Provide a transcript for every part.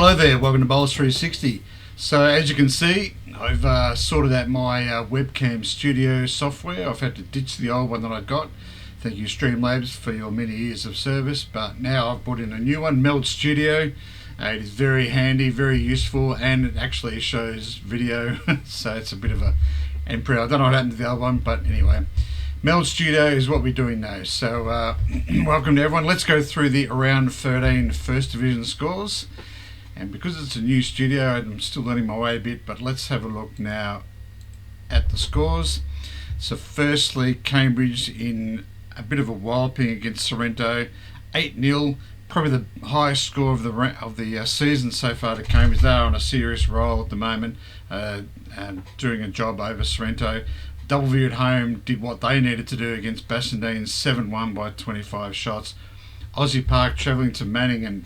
Hello there, welcome to Bowls 360. So as you can see, I've sorted out my webcam studio software. I've had to ditch the old one that I got. Thank you Streamlabs for your many years of service, but now I've brought in a new one, Meld Studio. It is very handy, very useful, and it actually shows video, so it's a bit of a emperor. I don't know what happened to the other one, but anyway. Meld Studio is what we're doing now. So welcome to everyone. Let's go through the round 13 First Division scores. And because it's a new studio, I'm still learning my way a bit, but let's have a look now at the scores. So firstly, Cambridge in a bit of a walloping against Sorrento, 8-0, probably the highest score of the season so far to Cambridge. They are on a serious roll at the moment, and doing a job over Sorrento. Doubleview at home did what they needed to do against Bassendean, 7-1 by 25 shots. Aussie Park travelling to Manning and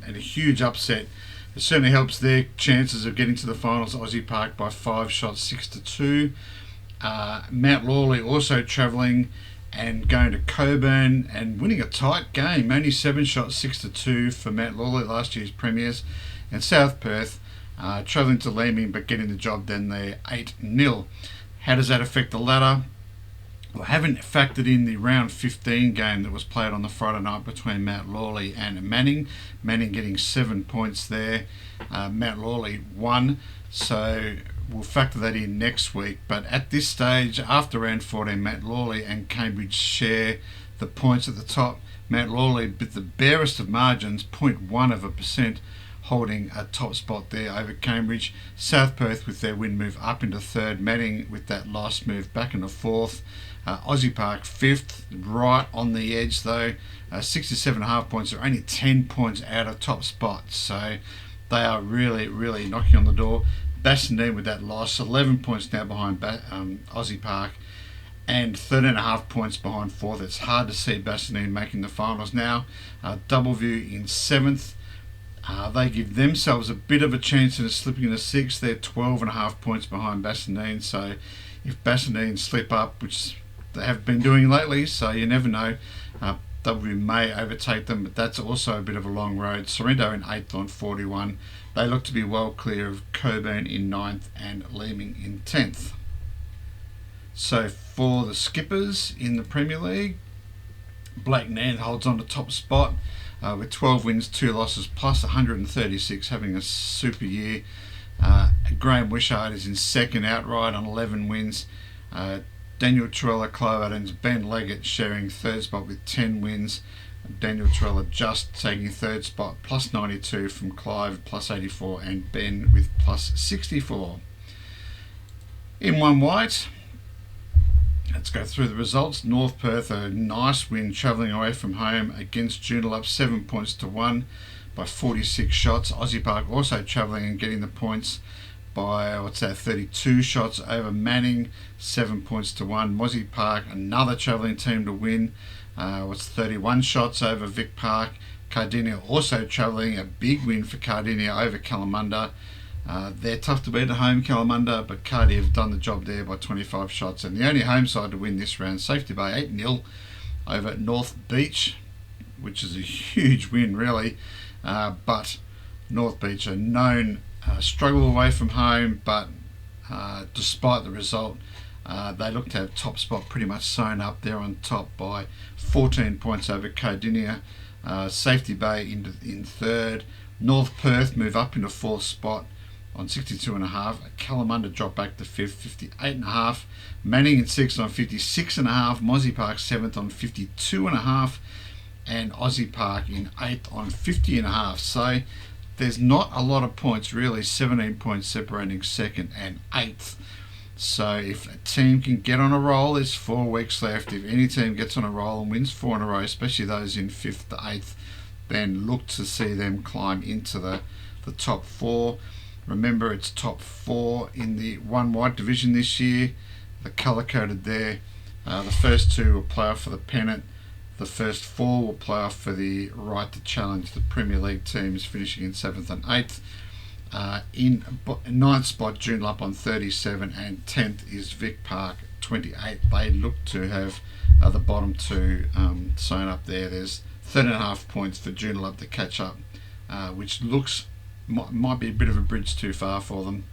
a huge upset. It certainly helps their chances of getting to the finals. Aussie Park by 5 shots, 6-2. Mount Lawley also travelling and going to Coburn and winning a tight game, only 7 shots, 6-2 for Mount Lawley, last year's premiers. And South Perth travelling to Leeming but getting the job then there, 8-0. How does that affect the ladder? Well, I haven't factored in the round 15 game that was played on the Friday night between Mount Lawley and Manning. Manning getting 7 points there. Mount Lawley 1. So we'll factor that in next week. But at this stage, after round 14, Mount Lawley and Cambridge share the points at the top. Mount Lawley, with the barest of margins, 0.1%, holding a top spot there over Cambridge. South Perth with their win move up into third. Manning with that last move back into fourth. Aussie Park 5th, right on the edge though, 67.5 points. They're only 10 points out of top spot, so they are really knocking on the door. Bassendean with that loss, 11 points now behind Aussie Park and 13.5 points behind fourth. It's hard to see Bassendean making the finals now. Doubleview in 7th. They give themselves a bit of a chance of slipping into 6th. They're 12.5 points behind Bassendean, so if Bassendean slip up, which they have been doing lately, so you never know, W may overtake them, but that's also a bit of a long road. Sorrento in 8th on 41. They look to be well clear of Coburn in 9th and Leeming in 10th. So for the skippers in the Premier League, Blake Nan holds on to top spot with 12 wins, 2 losses, plus 136, having a super year. Graham Wishart is in second outright on 11 wins. Daniel Torella, Clive Adams, Ben Leggett sharing third spot with 10 wins. Daniel Torella just taking third spot, plus 92 from Clive, plus 84, and Ben with plus 64. In one white, let's go through the results. North Perth, a nice win travelling away from home against Joondalup, 7 points to 1 by 46 shots. Aussie Park also travelling and getting the points by 32 shots over Manning, 7 points to 1. Mozzie Park, another travelling team to win, 31 shots over Vic Park. Cardinia also travelling, a big win for Cardinia over Kalamunda. They're tough to beat at home, Kalamunda, but Cardi have done the job there by 25 shots. And the only home side to win this round, Safety Bay 8-0 over North Beach, which is a huge win really. But North Beach are known struggle away from home, but despite the result, they look to have top spot pretty much sewn up there on top by 14 points over Cardinia. Safety Bay in third. North Perth move up into fourth spot on 62.5. Kalamunda drop back to 5th, 58.5. Manning in 6th on 56.5. Mozzie Park 7th on 52.5. And Aussie Park in 8th on 50.5. So there's not a lot of points really, 17 points separating 2nd and 8th. So if a team can get on a roll, there's 4 weeks left. If any team gets on a roll and wins 4 in a row, especially those in 5th to 8th, then look to see them climb into the top 4. Remember, it's top 4 in the one white division this year. The colour coded there. The first 2 will play off for the pennant. The first 4 will play off for the right to challenge the Premier League teams, finishing in 7th and 8th. In 9th spot, Joondalup on 37, and 10th is Vic Park 28. They look to have the bottom 2 sewn up there. There's 13.5 points for Joondalup to catch up, which looks might be a bit of a bridge too far for them.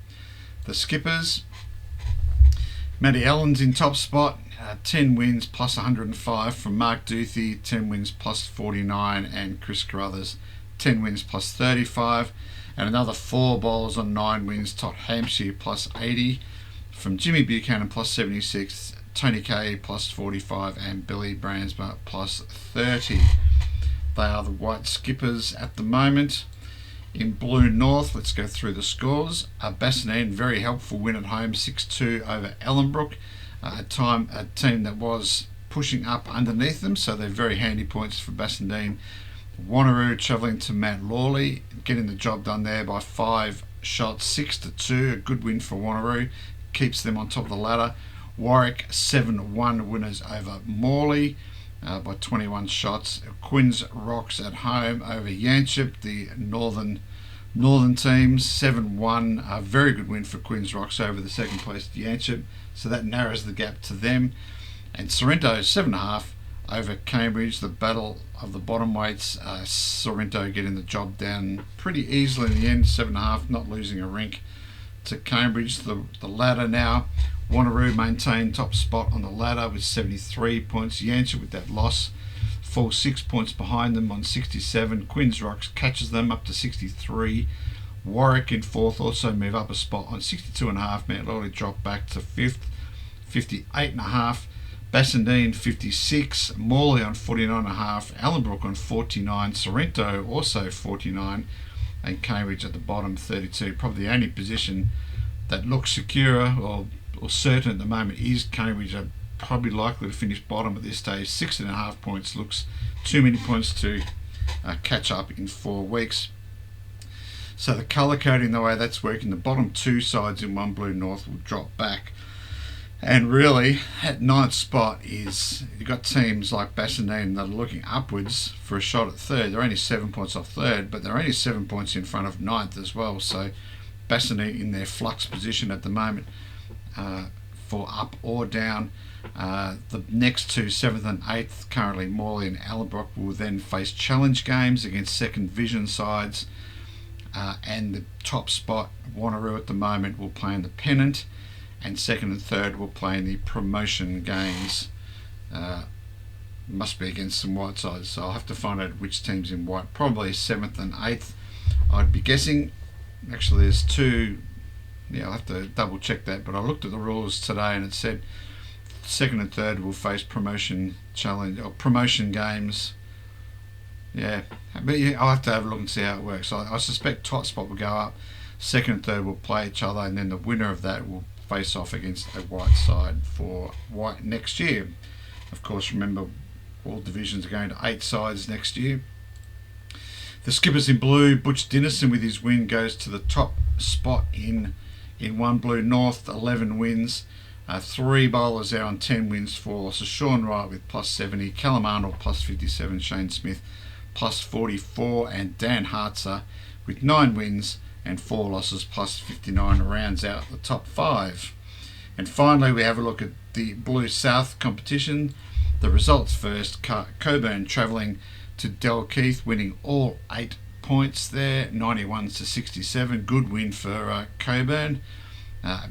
The skippers, Matty Allen's in top spot, 10 wins plus 105 from Mark Duthie, 10 wins plus 49, and Chris Carruthers, 10 wins plus 35, and another 4 bowlers on 9 wins, Todd Hampshire plus 80 from Jimmy Buchanan plus 76, Tony Kay plus 45, and Billy Bransma plus 30. They are the white skippers at the moment. In Blue North, let's go through the scores. Bassendean, very helpful win at home, 6-2 over Ellenbrook. A team that was pushing up underneath them, so they're very handy points for Bassendean. Wanneroo travelling to Mount Lawley, getting the job done there by 5 shots, 6-2, a good win for Wanneroo, keeps them on top of the ladder. Warwick 7-1 winners over Morley by 21 shots. Quinns Rocks at home over Yanchep, the northern teams, 7-1, a very good win for Quinns Rocks over the second place Yanchep, so that narrows the gap to them. And Sorrento 7.5 over Cambridge, the battle of the bottom weights. Sorrento getting the job done pretty easily in the end, 7.5, not losing a rink to Cambridge. The ladder now, Wanneroo maintain top spot on the ladder with 73 points. Yanchep with that loss falls 6 points behind them on 67. Quinns Rocks catches them up to 63. Warwick in 4th also move up a spot on 62.5. Mount Lawley drop back to 5th, 58.5. Bassendean 56. Morley on 49.5. Ellenbrook on 49. Sorrento also 49. And Cambridge at the bottom, 32. Probably the only position that looks secure or certain at the moment is Cambridge. Are probably likely to finish bottom at this stage. 6.5 points looks too many points to catch up in 4 weeks. So the colour coding, the way that's working, the bottom 2 sides in One Blue North will drop back. And really, at 9th spot is, you've got teams like Bassendean that are looking upwards for a shot at 3rd. They're only 7 points off 3rd, but they're only 7 points in front of 9th as well. So Bassendean in their flux position at the moment for up or down. The next 2, 7th and 8th, currently Morley and Ellenbrook, will then face challenge games against second division sides. And the top spot, Wanneroo at the moment, will play in the pennant. And 2nd and 3rd will play in the promotion games. Must be against some white sides, so I'll have to find out which team's in white. Probably 7th and 8th, I'd be guessing. Actually, there's 2. Yeah, I'll have to double check that, but I looked at the rules today and it said 2nd and 3rd will face promotion challenge or promotion games. Yeah, but yeah, I'll have to have a look and see how it works. I suspect top spot will go up, 2nd and 3rd will play each other, and then the winner of that will face off against a white side for white next year. Of course, remember, all divisions are going to 8 sides next year. The skippers in blue, Butch Dinnison with his win goes to the top spot in One Blue North, 11 wins. 3 bowlers there on 10 wins, 4 losses. Sean Wright with plus 70, Callum Arnold plus 57, Shane Smith plus 44, and Dan Hartzer with 9 wins and 4 losses plus 59 rounds out the top 5. And finally, we have a look at the Blue South competition. The results first. Coburn travelling to Dalkeith, winning all 8 points there, 91 to 67. Good win for Coburn.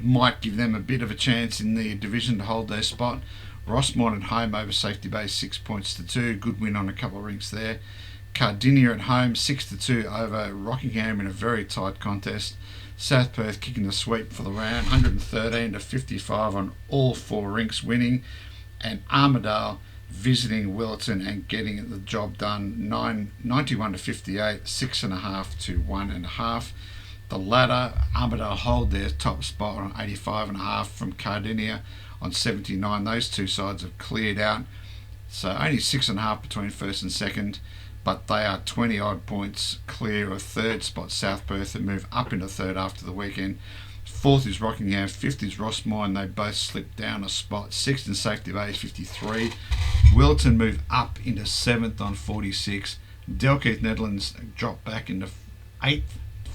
Might give them a bit of a chance in the division to hold their spot. Rossmont at home over Safety Bay, 6 points to 2. Good win on a couple of rinks there. Cardinia at home, 6-2 over Rockingham in a very tight contest. South Perth kicking the sweep for the round, 113 to 55 on all 4 rinks, winning. And Armidale visiting Willetton and getting the job done, 91 to 58, 6.5 to 1.5. The ladder, Armidale hold their top spot on 85.5 from Cardinia on 79. Those 2 sides have cleared out, so only 6.5 between first and second. But they are 20 odd points clear of 3rd spot South Perth, and move up into 3rd after the weekend. 4th is Rockingham, 5th is Rossmont, they both slipped down a spot. 6th and Safety Bay is 53. Wilton move up into 7th on 46. Dalkeith Netherlands drop back into 8th,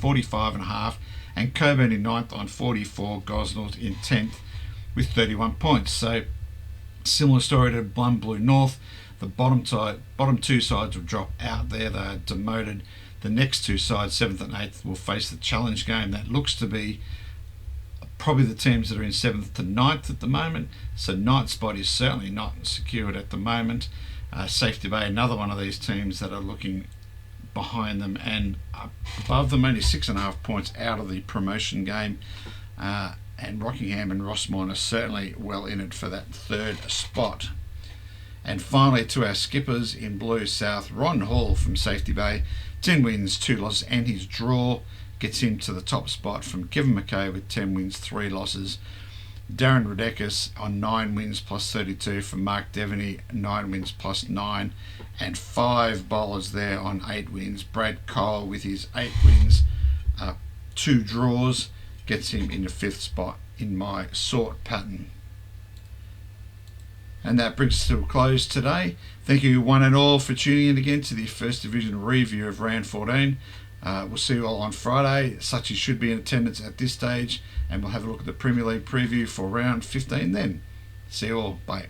45.5. And Coburn in 9th on 44. Gosnells in 10th with 31 points. So similar story to One Blue North. The bottom 2 sides will drop out there. They are demoted. The next two sides, 7th and 8th, will face the challenge game. That looks to be probably the teams that are in 7th to 9th at the moment. So 9th spot is certainly not secured at the moment. Safety Bay, another one of these teams that are looking behind them and above them, only 6.5 points out of the promotion game. And Rockingham and Rossmont are certainly well in it for that 3rd spot. And finally, to our skippers in blue south, Ron Hall from Safety Bay, 10 wins, 2 losses, and his draw gets him to the top spot from Kevin McKay with 10 wins, 3 losses. Darren Radekis on 9 wins plus 32 from Mark Devaney, 9 wins plus 9, and 5 bowlers there on 8 wins. Brad Cole with his 8 wins, 2 draws, gets him in the 5th spot in my sort pattern. And that brings us to a close today. Thank you one and all for tuning in again to the First Division review of round 14. We'll see you all on Friday. Such as should be in attendance at this stage, and we'll have a look at the Premier League preview for round 15 then. See you all. Bye.